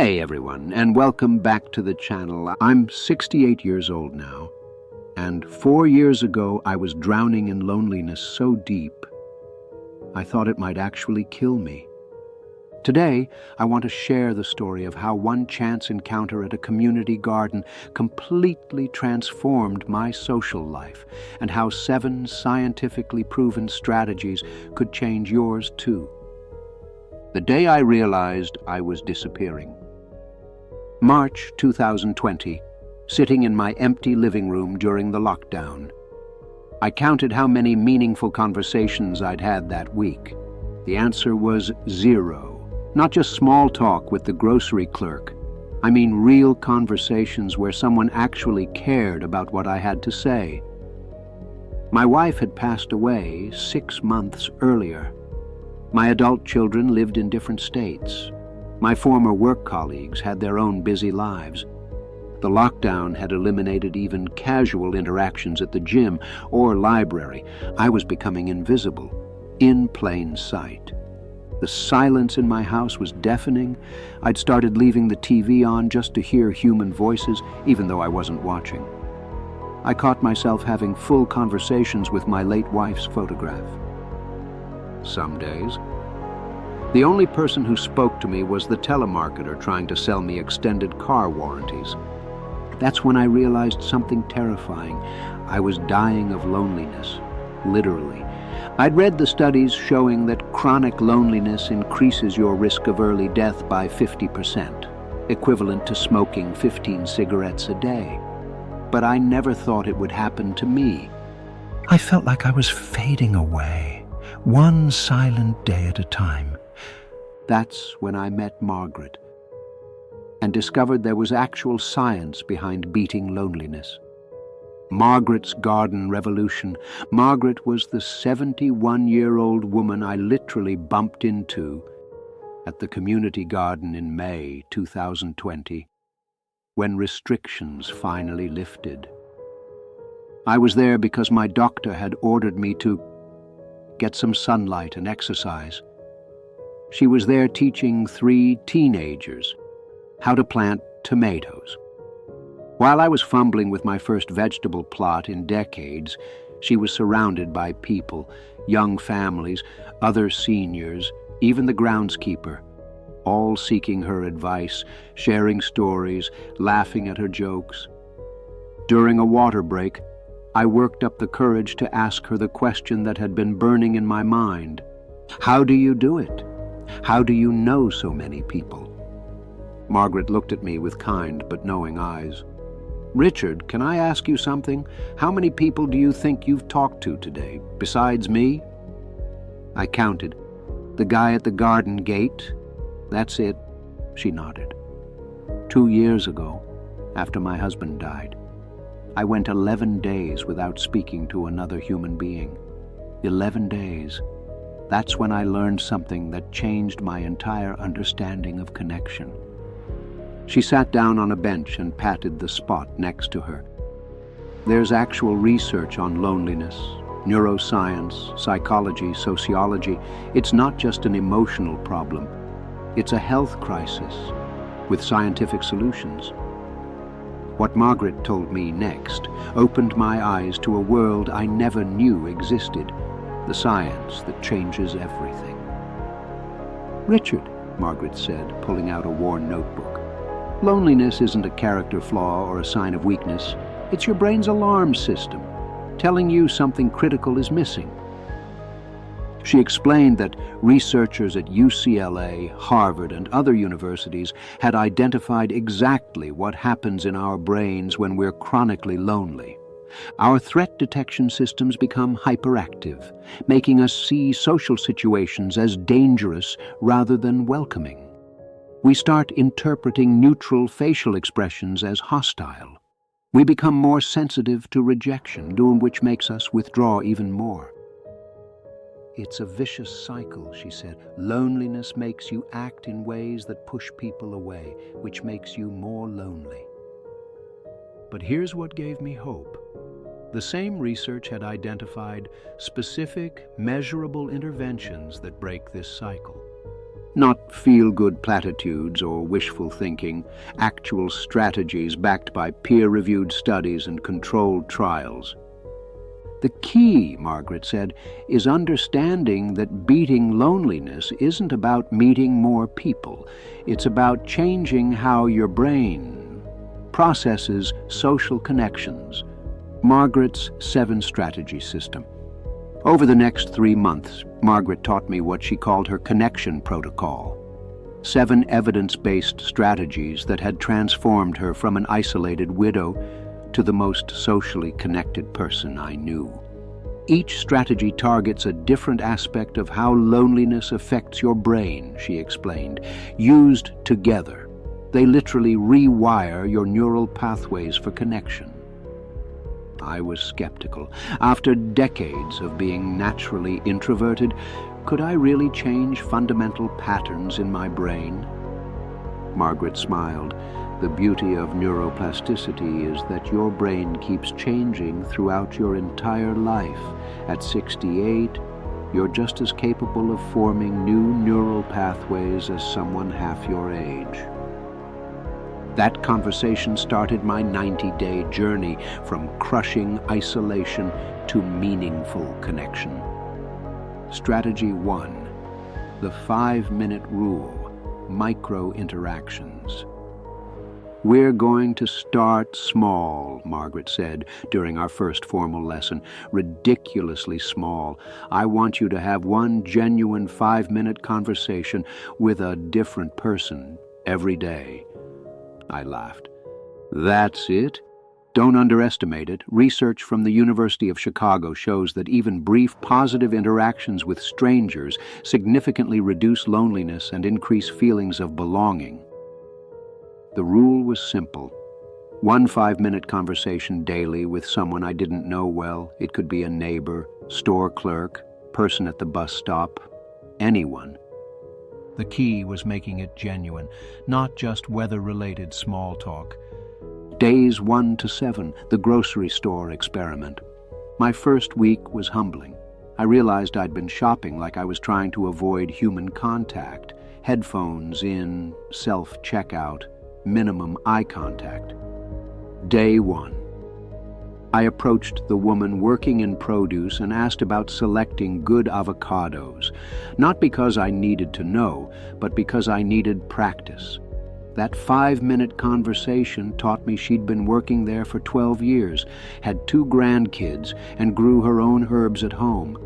Hey everyone, and welcome back to the channel. I'm 68 years old now, and 4 years ago I was drowning in loneliness so deep, I thought it might actually kill me. Today, I want to share the story of how one chance encounter at a community garden completely transformed my social life, and how 7 scientifically proven strategies could change yours too. The day I realized I was disappearing. March 2020, sitting in my empty living room during the lockdown. I counted how many meaningful conversations I'd had that week. The answer was 0. Not just small talk with the grocery clerk. I mean real conversations where someone actually cared about what I had to say. My wife had passed away 6 months earlier. My adult children lived in different states. My former work colleagues had their own busy lives. The lockdown had eliminated even casual interactions at the gym or library. I was becoming invisible, in plain sight. The silence in my house was deafening. I'd started leaving the TV on just to hear human voices, even though I wasn't watching. I caught myself having full conversations with my late wife's photograph. Some days, the only person who spoke to me was the telemarketer trying to sell me extended car warranties. That's when I realized something terrifying. I was dying of loneliness, literally. I'd read the studies showing that chronic loneliness increases your risk of early death by 50%, equivalent to smoking 15 cigarettes a day. But I never thought it would happen to me. I felt like I was fading away, one silent day at a time. That's when I met Margaret and discovered there was actual science behind beating loneliness. Margaret's garden revolution. Margaret was the 71-year-old woman I literally bumped into at the community garden in May 2020, when restrictions finally lifted. I was there because my doctor had ordered me to get some sunlight and exercise. She was there teaching 3 teenagers how to plant tomatoes. While I was fumbling with my first vegetable plot in decades, she was surrounded by people, young families, other seniors, even the groundskeeper, all seeking her advice, sharing stories, laughing at her jokes. During a water break, I worked up the courage to ask her the question that had been burning in my mind. How do you do it? How do you know so many people? Margaret looked at me with kind but knowing eyes. Richard, can I ask you something? How many people do you think you've talked to today, besides me? I counted. The guy at the garden gate. That's it. She nodded. 2 years ago, after my husband died, I went 11 days without speaking to another human being. 11 days. That's when I learned something that changed my entire understanding of connection. She sat down on a bench and patted the spot next to her. There's actual research on loneliness, neuroscience, psychology, sociology. It's not just an emotional problem. It's a health crisis with scientific solutions. What Margaret told me next opened my eyes to a world I never knew existed, the science that changes everything. Richard, Margaret said, pulling out a worn notebook. Loneliness isn't a character flaw or a sign of weakness. It's your brain's alarm system, telling you something critical is missing. She explained that researchers at UCLA, Harvard, and other universities had identified exactly what happens in our brains when we're chronically lonely. Our threat detection systems become hyperactive, making us see social situations as dangerous rather than welcoming. We start interpreting neutral facial expressions as hostile. We become more sensitive to rejection, which makes us withdraw even more. It's a vicious cycle, she said. Loneliness makes you act in ways that push people away, which makes you more lonely. But here's what gave me hope. The same research had identified specific, measurable interventions that break this cycle. Not feel-good platitudes or wishful thinking, actual strategies backed by peer-reviewed studies and controlled trials. The key, Margaret said, is understanding that beating loneliness isn't about meeting more people. It's about changing how your brain processes social connections. Margaret's 7-strategy system. Over the next 3 months, Margaret taught me what she called her connection protocol. 7 evidence-based strategies that had transformed her from an isolated widow to the most socially connected person I knew. Each strategy targets a different aspect of how loneliness affects your brain, she explained. Used together, they literally rewire your neural pathways for connection. I was skeptical. After decades of being naturally introverted, could I really change fundamental patterns in my brain? Margaret smiled. The beauty of neuroplasticity is that your brain keeps changing throughout your entire life. At 68, you're just as capable of forming new neural pathways as someone half your age. That conversation started my 90-day journey from crushing isolation to meaningful connection. Strategy 1, the 5-minute rule, micro-interactions. We're going to start small, Margaret said during our first formal lesson. Ridiculously small. I want you to have one genuine 5-minute conversation with a different person every day. I laughed. That's it? Don't underestimate it. Research from the University of Chicago shows that even brief positive interactions with strangers significantly reduce loneliness and increase feelings of belonging. The rule was simple. One 5-minute conversation daily with someone I didn't know well. It could be a neighbor, store clerk, person at the bus stop, anyone. The key was making it genuine, not just weather-related small talk. Days 1 to 7, the grocery store experiment. My first week was humbling. I realized I'd been shopping like I was trying to avoid human contact. Headphones in, self-checkout, minimum eye contact. Day 1. I approached the woman working in produce and asked about selecting good avocados, not because I needed to know, but because I needed practice. That 5-minute conversation taught me she'd been working there for 12 years, had 2 grandkids, and grew her own herbs at home.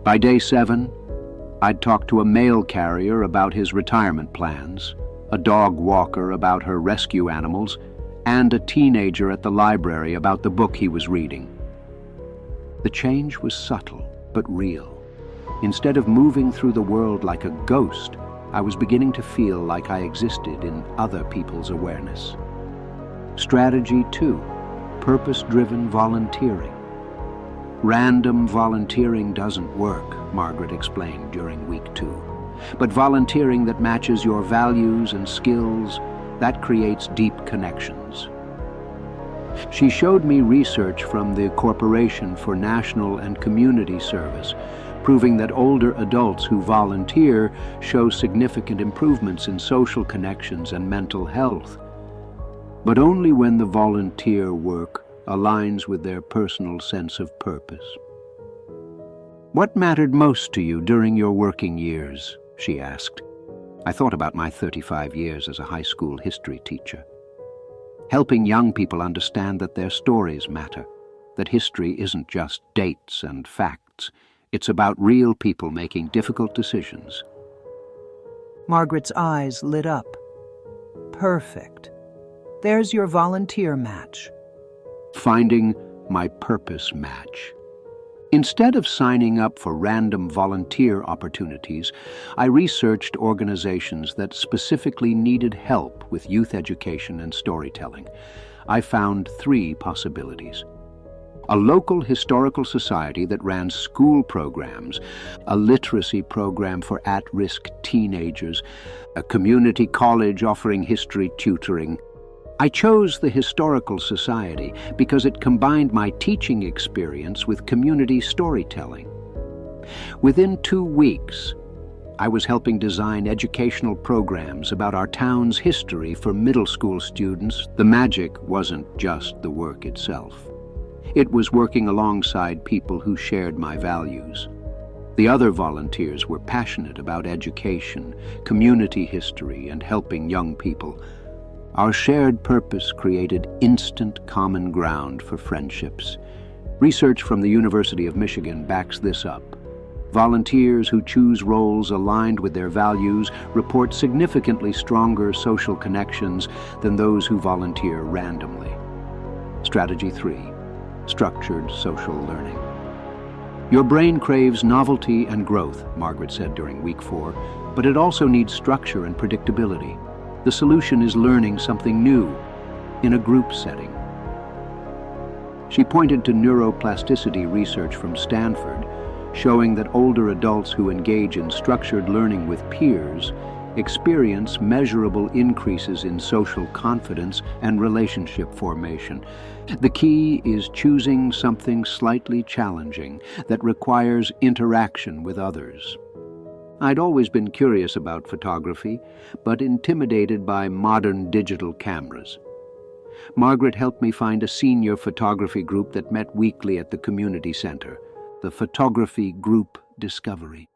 By day 7, I'd talked to a mail carrier about his retirement plans, a dog walker about her rescue animals, and a teenager at the library about the book he was reading. The change was subtle, but real. Instead of moving through the world like a ghost, I was beginning to feel like I existed in other people's awareness. Strategy 2, purpose-driven volunteering. Random volunteering doesn't work, Margaret explained during week 2. But volunteering that matches your values and skills, that creates deep connections. She showed me research from the Corporation for National and Community Service, proving that older adults who volunteer show significant improvements in social connections and mental health, but only when the volunteer work aligns with their personal sense of purpose. What mattered most to you during your working years? She asked. I thought about my 35 years as a high school history teacher. Helping young people understand that their stories matter, that history isn't just dates and facts. It's about real people making difficult decisions. Margaret's eyes lit up. Perfect. There's your volunteer match. Finding my purpose match. Instead of signing up for random volunteer opportunities, I researched organizations that specifically needed help with youth education and storytelling. I found 3 possibilities. A local historical society that ran school programs, a literacy program for at-risk teenagers, a community college offering history tutoring. I chose the Historical Society because it combined my teaching experience with community storytelling. Within 2 weeks, I was helping design educational programs about our town's history for middle school students. The magic wasn't just the work itself. It was working alongside people who shared my values. The other volunteers were passionate about education, community history, and helping young people. Our shared purpose created instant common ground for friendships. Research from the University of Michigan backs this up. Volunteers who choose roles aligned with their values report significantly stronger social connections than those who volunteer randomly. Strategy 3. Structured social learning. Your brain craves novelty and growth, Margaret said during week 4, but it also needs structure and predictability. The solution is learning something new in a group setting. She pointed to neuroplasticity research from Stanford, showing that older adults who engage in structured learning with peers experience measurable increases in social confidence and relationship formation. The key is choosing something slightly challenging that requires interaction with others. I'd always been curious about photography, but intimidated by modern digital cameras. Margaret helped me find a senior photography group that met weekly at the community center, the Photography Group Discovery.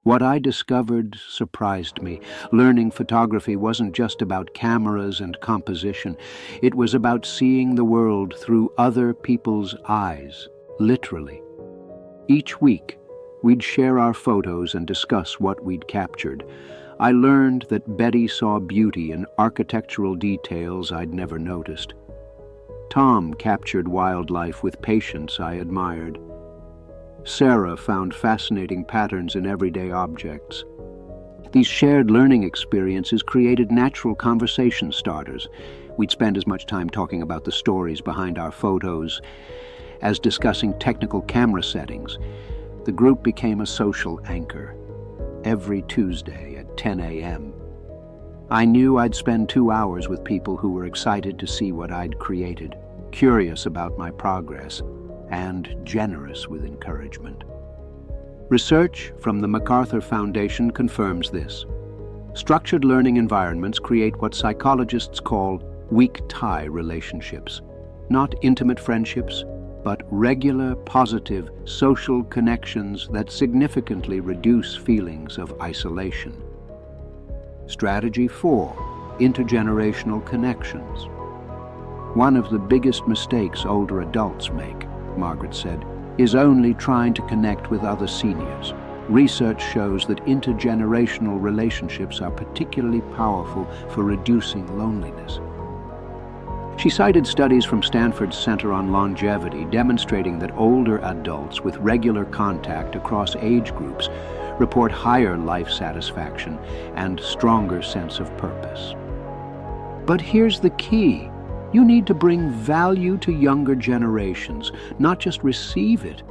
What I discovered surprised me. Learning photography wasn't just about cameras and composition. It was about seeing the world through other people's eyes, literally. Each week, we'd share our photos and discuss what we'd captured. I learned that Betty saw beauty in architectural details I'd never noticed. Tom captured wildlife with patience I admired. Sarah found fascinating patterns in everyday objects. These shared learning experiences created natural conversation starters. We'd spend as much time talking about the stories behind our photos as discussing technical camera settings. The group became a social anchor. Every Tuesday at 10 a.m. I knew I'd spend 2 hours with people who were excited to see what I'd created, curious about my progress, and generous with encouragement. Research from the MacArthur Foundation confirms this. Structured learning environments create what psychologists call weak tie relationships, not intimate friendships, but regular, positive, social connections that significantly reduce feelings of isolation. Strategy 4. Intergenerational connections. One of the biggest mistakes older adults make, Margaret said, is only trying to connect with other seniors. Research shows that intergenerational relationships are particularly powerful for reducing loneliness. She cited studies from Stanford's Center on Longevity demonstrating that older adults with regular contact across age groups report higher life satisfaction and stronger sense of purpose. But here's the key. You need to bring value to younger generations, not just receive it.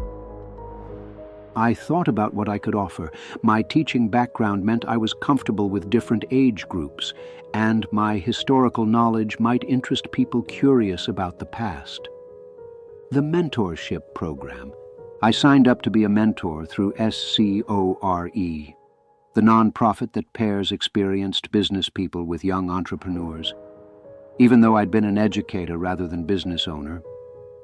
I thought about what I could offer. My teaching background meant I was comfortable with different age groups, and my historical knowledge might interest people curious about the past. The mentorship program. I signed up to be a mentor through SCORE, the nonprofit that pairs experienced business people with young entrepreneurs. Even though I'd been an educator rather than business owner,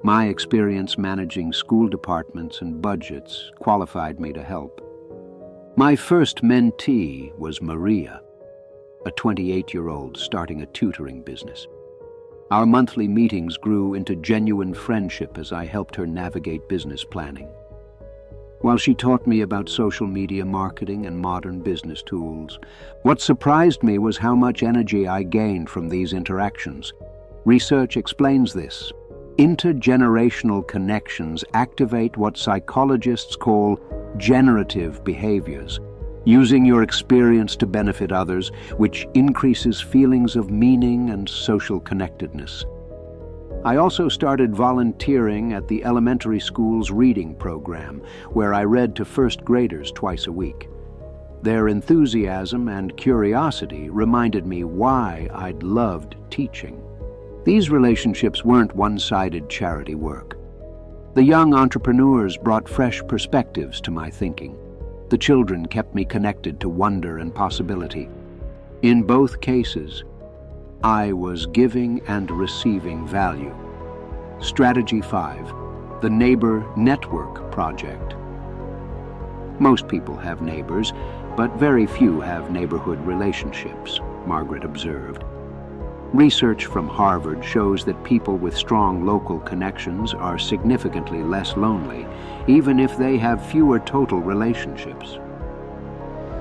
my experience managing school departments and budgets qualified me to help. My first mentee was Maria, a 28-year-old starting a tutoring business. Our monthly meetings grew into genuine friendship as I helped her navigate business planning. While she taught me about social media marketing and modern business tools, what surprised me was how much energy I gained from these interactions. Research explains this. Intergenerational connections activate what psychologists call generative behaviors, using your experience to benefit others, which increases feelings of meaning and social connectedness. I also started volunteering at the elementary school's reading program, where I read to first graders twice a week. Their enthusiasm and curiosity reminded me why I'd loved teaching. These relationships weren't one-sided charity work. The young entrepreneurs brought fresh perspectives to my thinking. The children kept me connected to wonder and possibility. In both cases, I was giving and receiving value. Strategy 5, the Neighbor Network Project. Most people have neighbors, but very few have neighborhood relationships, Margaret observed. Research from Harvard shows that people with strong local connections are significantly less lonely, even if they have fewer total relationships.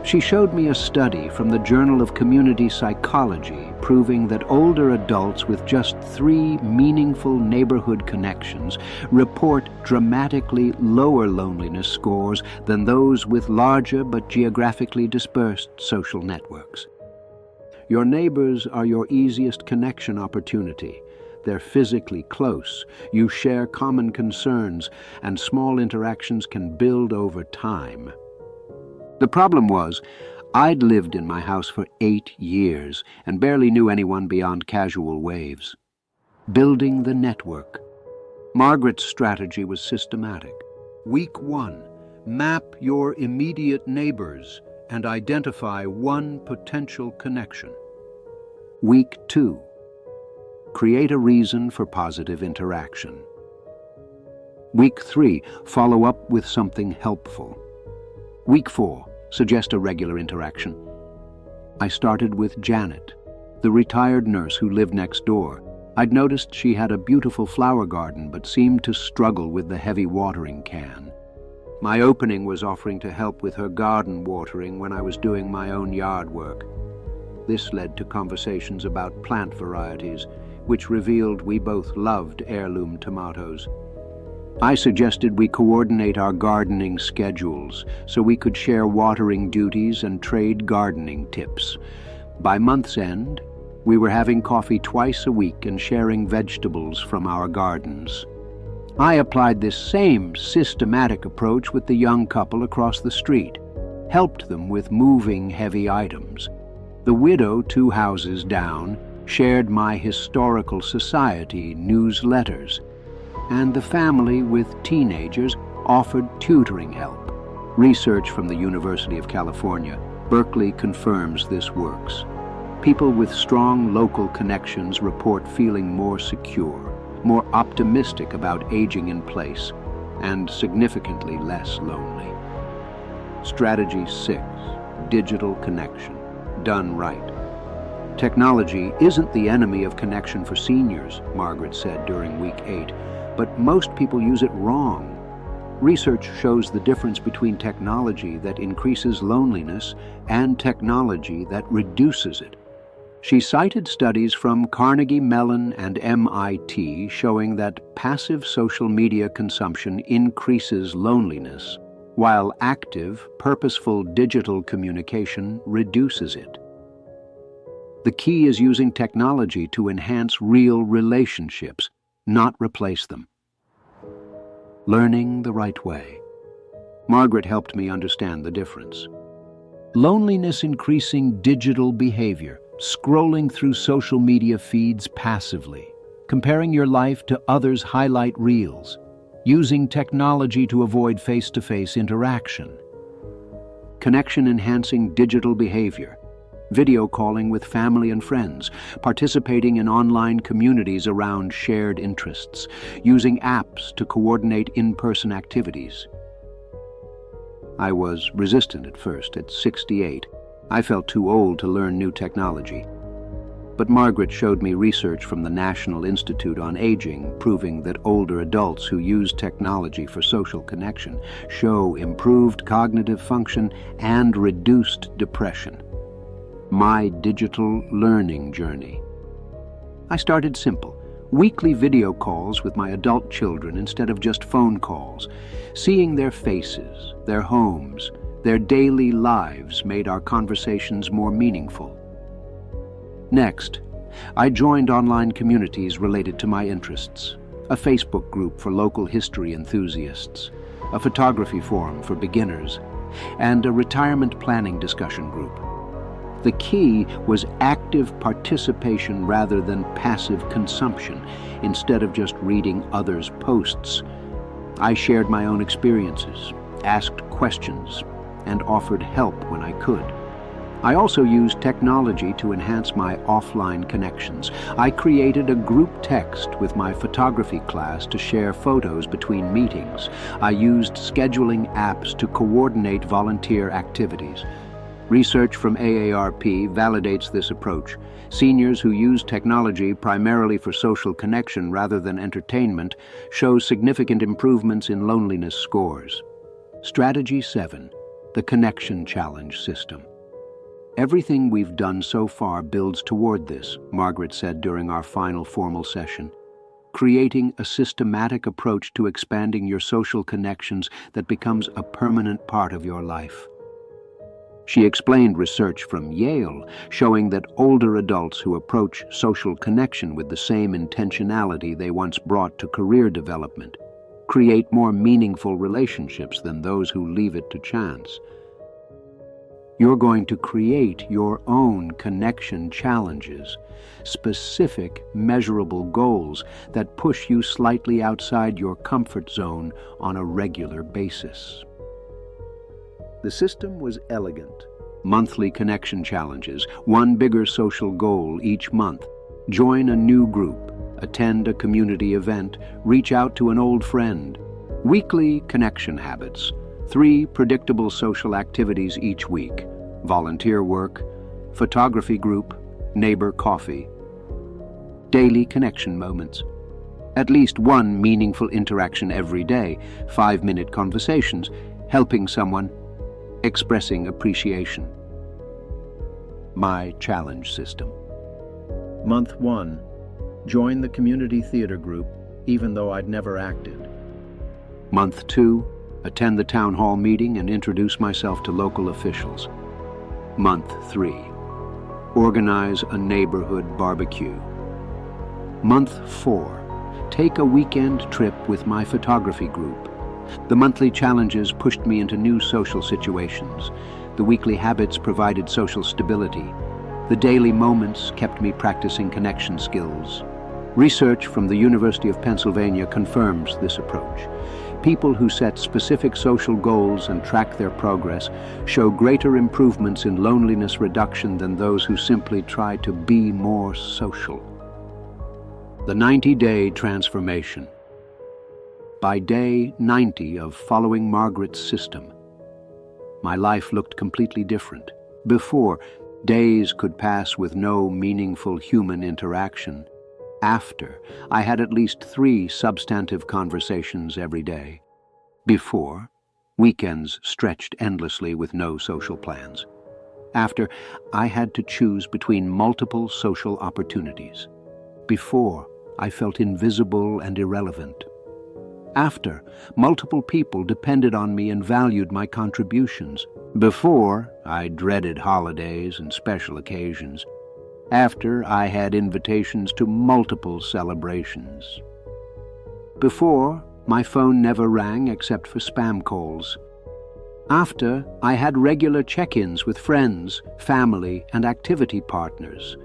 She showed me a study from the Journal of Community Psychology proving that older adults with just 3 meaningful neighborhood connections report dramatically lower loneliness scores than those with larger but geographically dispersed social networks. Your neighbors are your easiest connection opportunity. They're physically close, you share common concerns, and small interactions can build over time. The problem was, I'd lived in my house for 8 years and barely knew anyone beyond casual waves. Building the network. Margaret's strategy was systematic. Week 1, map your immediate neighbors and identify one potential connection. Week 2, create a reason for positive interaction. Week 3, follow up with something helpful. Week 4, suggest a regular interaction. I started with Janet, the retired nurse who lived next door. I'd noticed she had a beautiful flower garden but seemed to struggle with the heavy watering can. My opening was offering to help with her garden watering when I was doing my own yard work. This led to conversations about plant varieties, which revealed we both loved heirloom tomatoes. I suggested we coordinate our gardening schedules so we could share watering duties and trade gardening tips. By month's end, we were having coffee twice a week and sharing vegetables from our gardens. I applied this same systematic approach with the young couple across the street, helped them with moving heavy items. The widow 2 houses down shared my Historical Society newsletters, and the family with teenagers offered tutoring help. Research from the University of California, Berkeley confirms this works. People with strong local connections report feeling more secure, more optimistic about aging in place, and significantly less lonely. Strategy 6, digital connection, done right. Technology isn't the enemy of connection for seniors, Margaret said during week 8, but most people use it wrong. Research shows the difference between technology that increases loneliness and technology that reduces it. She cited studies from Carnegie Mellon and MIT showing that passive social media consumption increases loneliness, while active, purposeful digital communication reduces it. The key is using technology to enhance real relationships, not replace them. Learning the right way. Margaret helped me understand the difference. Loneliness-increasing digital behavior, scrolling through social media feeds passively, comparing your life to others' highlight reels, using technology to avoid face-to-face interaction. Connection-enhancing digital behavior, video calling with family and friends, participating in online communities around shared interests, using apps to coordinate in-person activities. I was resistant at first. At 68, I felt too old to learn new technology. But Margaret showed me research from the National Institute on Aging proving that older adults who use technology for social connection show improved cognitive function and reduced depression. My digital learning journey. I started simple, weekly video calls with my adult children instead of just phone calls. Seeing their faces, their homes, their daily lives made our conversations more meaningful. Next, I joined online communities related to my interests, a Facebook group for local history enthusiasts, a photography forum for beginners, and a retirement planning discussion group. The key was active participation rather than passive consumption, instead of just reading others' posts. I shared my own experiences, asked questions, and offered help when I could. I also used technology to enhance my offline connections. I created a group text with my photography class to share photos between meetings. I used scheduling apps to coordinate volunteer activities. Research from AARP validates this approach. Seniors who use technology primarily for social connection rather than entertainment show significant improvements in loneliness scores. Strategy 7. The Connection Challenge System. Everything we've done so far builds toward this, Margaret said during our final formal session. Creating a systematic approach to expanding your social connections that becomes a permanent part of your life. She explained research from Yale showing that older adults who approach social connection with the same intentionality they once brought to career development create more meaningful relationships than those who leave it to chance. You're going to create your own connection challenges, specific, measurable goals that push you slightly outside your comfort zone on a regular basis. The system was elegant. Monthly connection challenges, one bigger social goal each month. Join a new group, attend a community event, reach out to an old friend. Weekly connection habits, 3 predictable social activities each week. Volunteer work, photography group, neighbor coffee. Daily connection moments. At least one meaningful interaction every day, 5-minute conversations, helping someone, expressing appreciation. My challenge system. Month 1. Join the community theater group, even though I'd never acted. Month 2. Attend the town hall meeting and introduce myself to local officials. Month 3. Organize a neighborhood barbecue. Month 4. Take a weekend trip with my photography group. The monthly challenges pushed me into new social situations. The weekly habits provided social stability. The daily moments kept me practicing connection skills. Research from the University of Pennsylvania confirms this approach. People who set specific social goals and track their progress show greater improvements in loneliness reduction than those who simply try to be more social. The 90-day transformation. By day 90 of following Margaret's system, my life looked completely different. Before, days could pass with no meaningful human interaction. After, I had at least 3 substantive conversations every day. Before, weekends stretched endlessly with no social plans. After, I had to choose between multiple social opportunities. Before, I felt invisible and irrelevant. After, multiple people depended on me and valued my contributions. Before, I dreaded holidays and special occasions. After, I had invitations to multiple celebrations. Before, my phone never rang except for spam calls. After, I had regular check-ins with friends, family, and activity partners.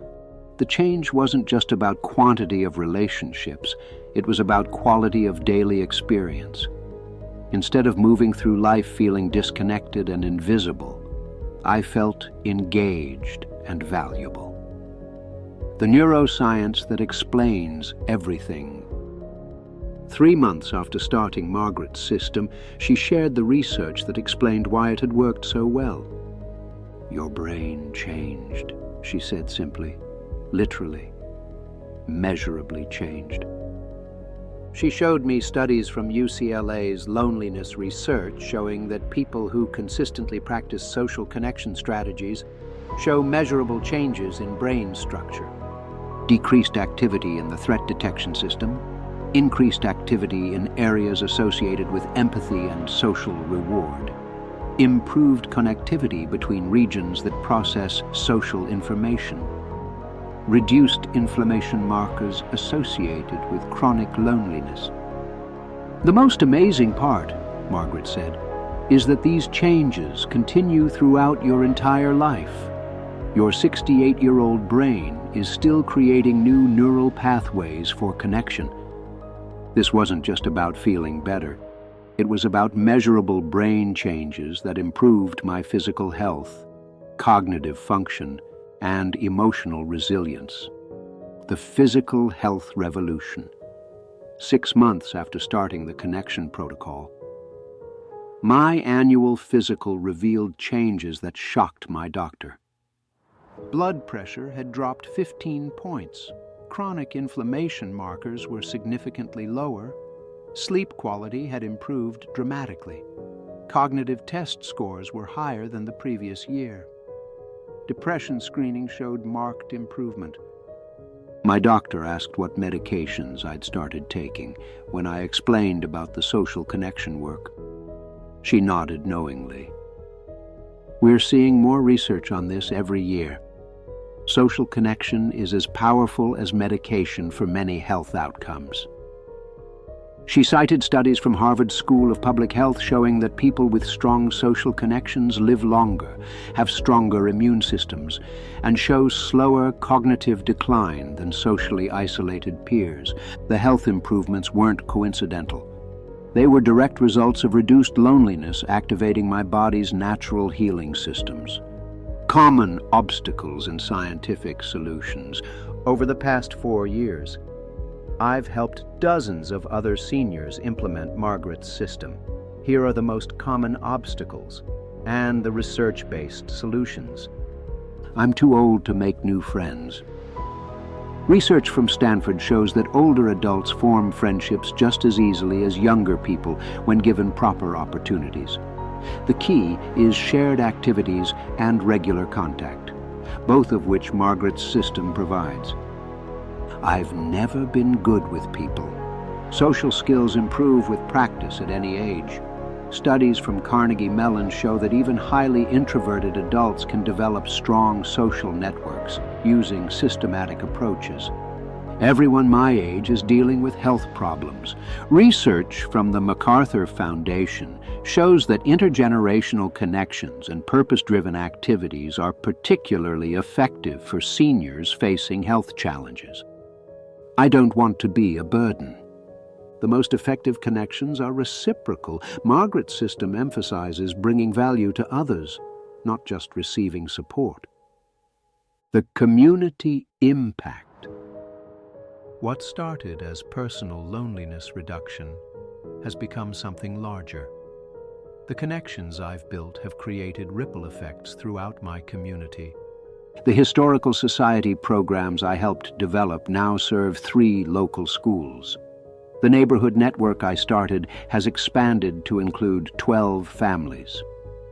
The change wasn't just about quantity of relationships, it was about quality of daily experience. Instead of moving through life feeling disconnected and invisible, I felt engaged and valuable. The neuroscience that explains everything. 3 months after starting Margaret's system, she shared the research that explained why it had worked so well. Your brain changed, she said simply, literally, measurably changed. She showed me studies from UCLA's loneliness research showing that people who consistently practice social connection strategies show measurable changes in brain structure. Decreased activity in the threat detection system, increased activity in areas associated with empathy and social reward, improved connectivity between regions that process social information, reduced inflammation markers associated with chronic loneliness. The most amazing part, Margaret said, is that these changes continue throughout your entire life. Your 68-year-old brain is still creating new neural pathways for connection. This wasn't just about feeling better. It was about measurable brain changes that improved my physical health, cognitive function, and emotional resilience. The physical health revolution. 6 months after starting the Connection Protocol, my annual physical revealed changes that shocked my doctor. Blood pressure had dropped 15 points. Chronic inflammation markers were significantly lower. Sleep quality had improved dramatically. Cognitive test scores were higher than the previous year. Depression screening showed marked improvement. My doctor asked what medications I'd started taking when I explained about the social connection work. She nodded knowingly. We're seeing more research on this every year. Social connection is as powerful as medication for many health outcomes. She cited studies from Harvard School of Public Health showing that people with strong social connections live longer, have stronger immune systems, and show slower cognitive decline than socially isolated peers. The health improvements weren't coincidental. They were direct results of reduced loneliness activating my body's natural healing systems. Common obstacles in scientific solutions. Over the past 4 years, I've helped dozens of other seniors implement Margaret's system. Here are the most common obstacles and the research-based solutions. I'm too old to make new friends. Research from Stanford shows that older adults form friendships just as easily as younger people when given proper opportunities. The key is shared activities and regular contact, both of which Margaret's system provides. I've never been good with people. Social skills improve with practice at any age. Studies from Carnegie Mellon show that even highly introverted adults can develop strong social networks using systematic approaches. Everyone my age is dealing with health problems. Research from the MacArthur Foundation shows that intergenerational connections and purpose-driven activities are particularly effective for seniors facing health challenges. I don't want to be a burden. The most effective connections are reciprocal. Margaret's system emphasizes bringing value to others, not just receiving support. The community impact. What started as personal loneliness reduction has become something larger. The connections I've built have created ripple effects throughout my community. The Historical Society programs I helped develop now serve 3 local schools. The neighborhood network I started has expanded to include 12 families.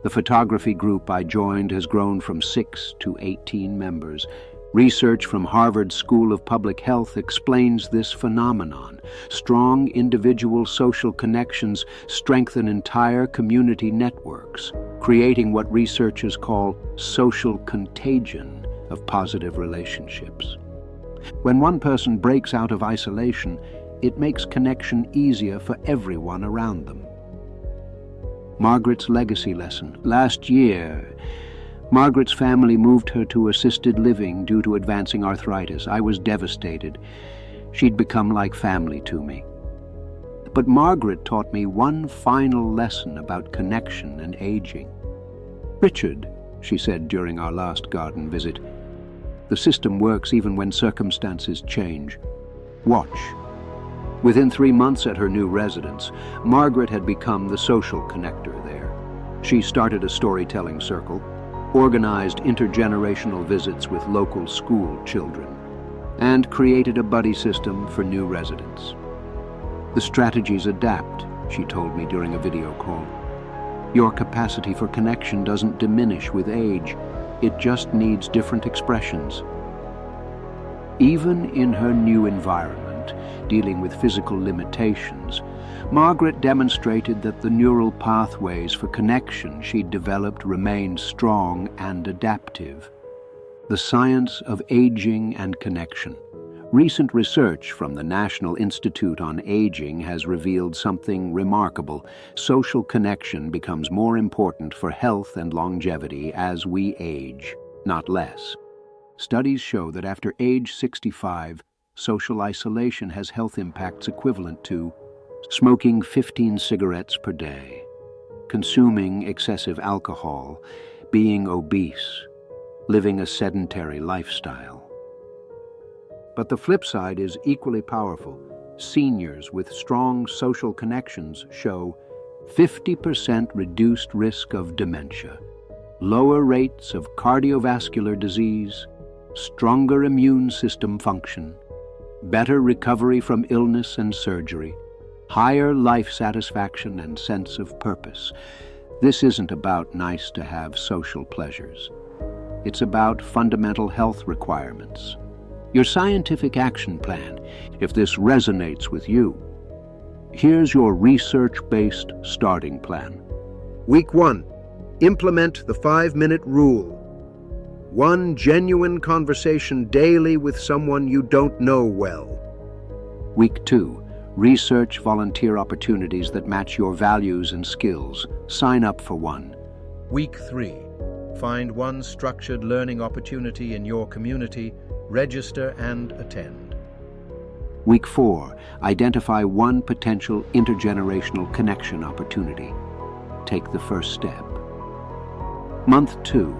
The photography group I joined has grown from 6 to 18 members. Research from Harvard School of Public Health explains this phenomenon. Strong individual social connections strengthen entire community networks, creating what researchers call social contagion of positive relationships. When one person breaks out of isolation, it makes connection easier for everyone around them. Margaret's legacy lesson. Last year, Margaret's family moved her to assisted living due to advancing arthritis. I was devastated. She'd become like family to me. But Margaret taught me one final lesson about connection and aging. "Richard," she said during our last garden visit, "the system works even when circumstances change. Watch." Within 3 months at her new residence, Margaret had become the social connector there. She started a storytelling circle, organized intergenerational visits with local school children, and created a buddy system for new residents. "The strategies adapt," she told me during a video call. "Your capacity for connection doesn't diminish with age. It just needs different expressions." Even in her new environment, dealing with physical limitations, Margaret demonstrated that the neural pathways for connection she'd developed remained strong and adaptive. The science of aging and connection. Recent research from the National Institute on Aging has revealed something remarkable. Social connection becomes more important for health and longevity as we age, not less. Studies show that after age 65, social isolation has health impacts equivalent to smoking 15 cigarettes per day, consuming excessive alcohol, being obese, living a sedentary lifestyle. But the flip side is equally powerful. Seniors with strong social connections show 50% reduced risk of dementia, lower rates of cardiovascular disease, stronger immune system function, better recovery from illness and surgery, higher life satisfaction and sense of purpose. This isn't about nice-to-have social pleasures. It's about fundamental health requirements. Your scientific action plan, if this resonates with you. Here's your research-based starting plan. Week 1. Implement the 5-minute rule. 1 genuine conversation daily with someone you don't know well. Week 2. Research volunteer opportunities that match your values and skills. Sign up for one. Week 3. Find one structured learning opportunity in your community, register and attend. Week 4. Identify one potential intergenerational connection opportunity. Take the first step. Month 2.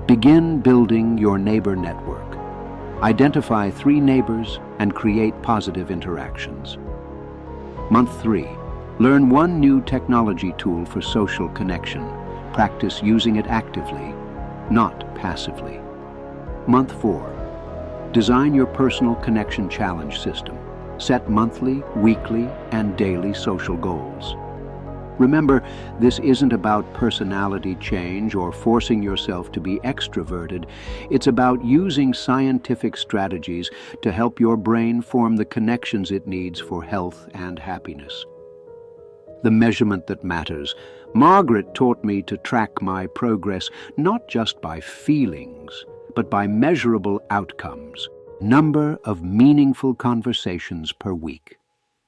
Begin building your neighbor network. Identify 3 neighbors and create positive interactions. Month 3. Learn one new technology tool for social connection. Practice using it actively, not passively. Month 4. Design your personal connection challenge system. Set monthly, weekly, and daily social goals. Remember, this isn't about personality change or forcing yourself to be extroverted. It's about using scientific strategies to help your brain form the connections it needs for health and happiness. The measurement that matters. Margaret taught me to track my progress not just by feelings, but by measurable outcomes. Number of meaningful conversations per week.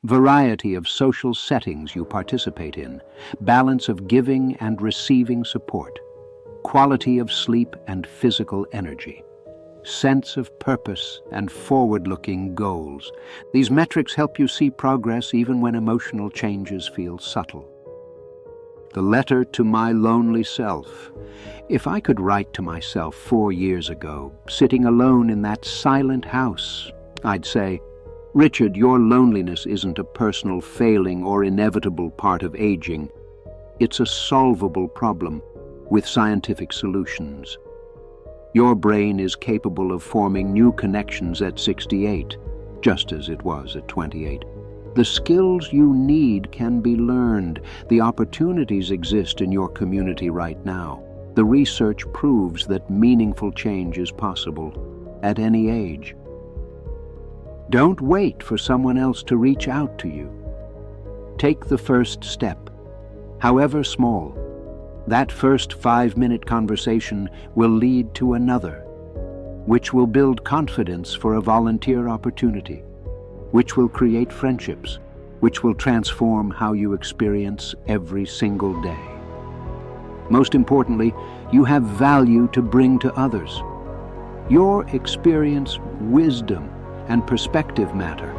Variety of social settings you participate in, balance of giving and receiving support, quality of sleep and physical energy, sense of purpose and forward-looking goals. These metrics help you see progress even when emotional changes feel subtle. The letter to my lonely self. If I could write to myself 4 years ago, sitting alone in that silent house, I'd say, Richard, your loneliness isn't a personal failing or inevitable part of aging. It's a solvable problem with scientific solutions. Your brain is capable of forming new connections at 68, just as it was at 28. The skills you need can be learned. The opportunities exist in your community right now. The research proves that meaningful change is possible at any age. Don't wait for someone else to reach out to you. Take the first step, however small. That first 5-minute conversation will lead to another, which will build confidence for a volunteer opportunity, which will create friendships, which will transform how you experience every single day. Most importantly, you have value to bring to others. Your experience, wisdom, and perspective matter.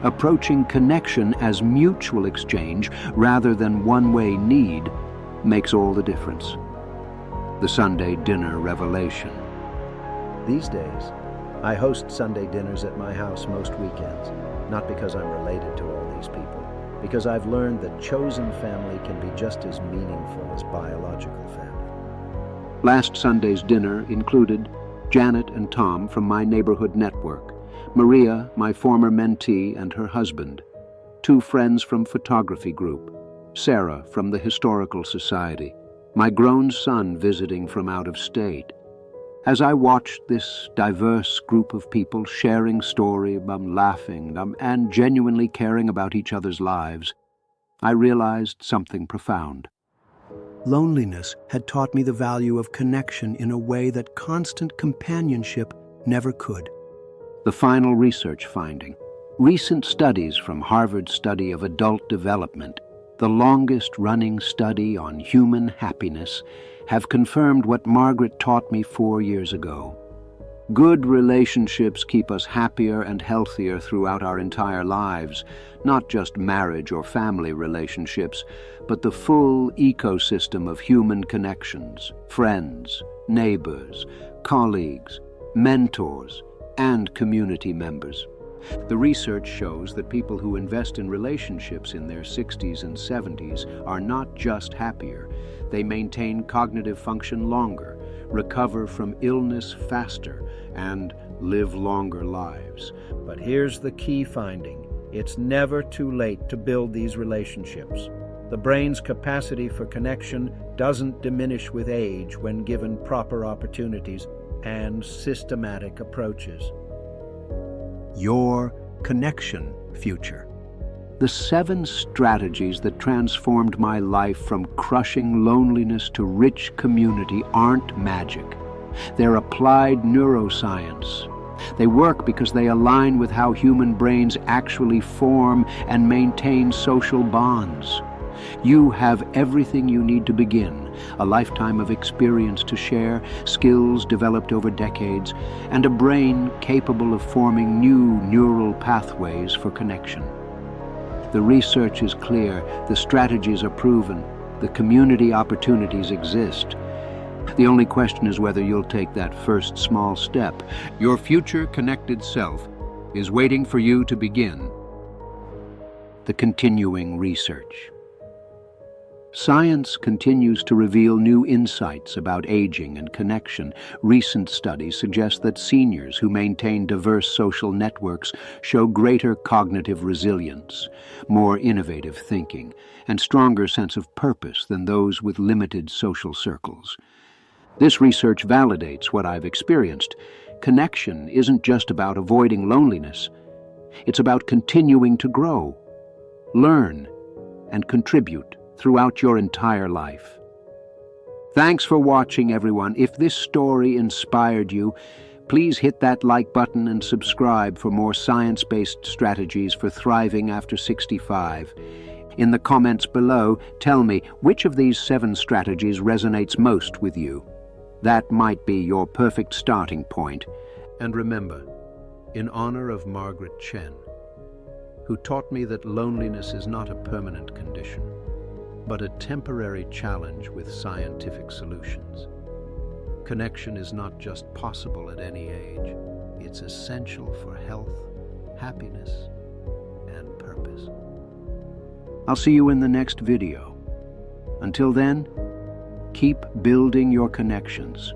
Approaching connection as mutual exchange rather than one-way need makes all the difference. The Sunday dinner revelation. These days, I host Sunday dinners at my house most weekends, not because I'm related to all these people, because I've learned that chosen family can be just as meaningful as biological family. Last Sunday's dinner included Janet and Tom from my neighborhood network, Maria, my former mentee, and her husband, 2 friends from photography group, Sarah from the Historical Society, my grown son visiting from out of state. As I watched this diverse group of people sharing story, laughing, and genuinely caring about each other's lives, I realized something profound. Loneliness had taught me the value of connection in a way that constant companionship never could. The final research finding. Recent studies from Harvard's study of adult development, the longest-running study on human happiness, have confirmed what Margaret taught me 4 years ago. Good relationships keep us happier and healthier throughout our entire lives, not just marriage or family relationships, but the full ecosystem of human connections, friends, neighbors, colleagues, mentors, and community members. The research shows that people who invest in relationships in their 60s and 70s are not just happier, they maintain cognitive function longer, recover from illness faster, and live longer lives. But here's the key finding. It's never too late to build these relationships. The brain's capacity for connection doesn't diminish with age when given proper opportunities and systematic approaches. Your connection future. The 7 strategies that transformed my life from crushing loneliness to rich community aren't magic. They're applied neuroscience. They work because they align with how human brains actually form and maintain social bonds. You have everything you need to begin: a lifetime of experience to share, skills developed over decades, and a brain capable of forming new neural pathways for connection. The research is clear, the strategies are proven, the community opportunities exist. The only question is whether you'll take that first small step. Your future connected self is waiting for you to begin. The continuing research. Science continues to reveal new insights about aging and connection. Recent studies suggest that seniors who maintain diverse social networks show greater cognitive resilience, more innovative thinking, and stronger sense of purpose than those with limited social circles. This research validates what I've experienced. Connection isn't just about avoiding loneliness. It's about continuing to grow, learn, and contribute throughout your entire life. Thanks for watching, everyone. If this story inspired you, please hit that like button and subscribe for more science-based strategies for thriving after 65. In the comments below, tell me which of these 7 strategies resonates most with you. That might be your perfect starting point. And remember, in honor of Margaret Chen, who taught me that loneliness is not a permanent condition, but a temporary challenge with scientific solutions. Connection is not just possible at any age, it's essential for health, happiness, and purpose. I'll see you in the next video. Until then, keep building your connections.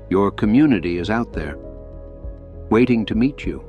Your community is out there, waiting to meet you.